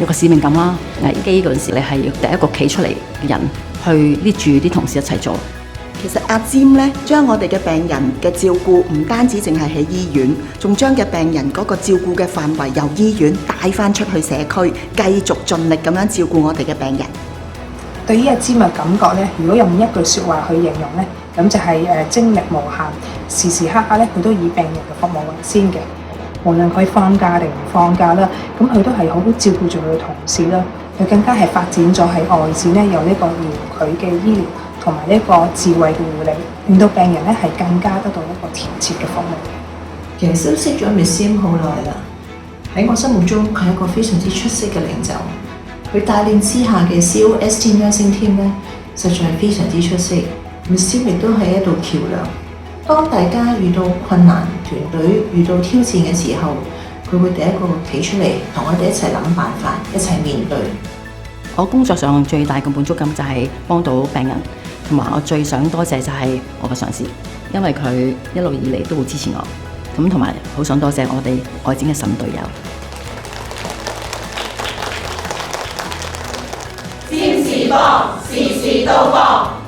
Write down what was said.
有個使命感啦。危機嗰陣時，你係要第一個企出嚟嘅人去捏住啲同事一齊做。其實阿占咧，將我哋嘅病人嘅照顧唔單止淨係喺醫院，仲將嘅病人嗰個照顧嘅範圍由醫院帶翻出去社區，繼續盡力咁樣照顧我哋嘅病人。對於阿占嘅感覺咧，如果用一句説話去形容咧，咁就係精力無限，時時刻刻咧佢都以病人嘅服務為先嘅。無論佢放假定唔放假啦，咁佢都係好好照顧住佢嘅同事啦。佢更加係發展咗喺外展咧，有呢個遙距嘅醫療同埋呢個智慧嘅護理，令到病人咧係更加得到一個貼切嘅服務。其實都識咗 Miss Sim 好耐啦，喺我心目中佢係一個非常之出色嘅領袖。佢帶領之下嘅 COS Team Nursing Team 咧，實在係非常之出色。Miss Sim 亦都係一道橋梁。當大家遇到困難，團隊遇到挑戰嘅時候，佢會第一個企出嚟，同我哋一齊諗辦法，一齊面對。我工作上最大嘅滿足感就係幫到病人，同埋我最想多謝就係我嘅上司，因為佢一路以嚟都好支持我，咁同埋好想多謝我哋外展嘅神隊友。占時報，時時到報。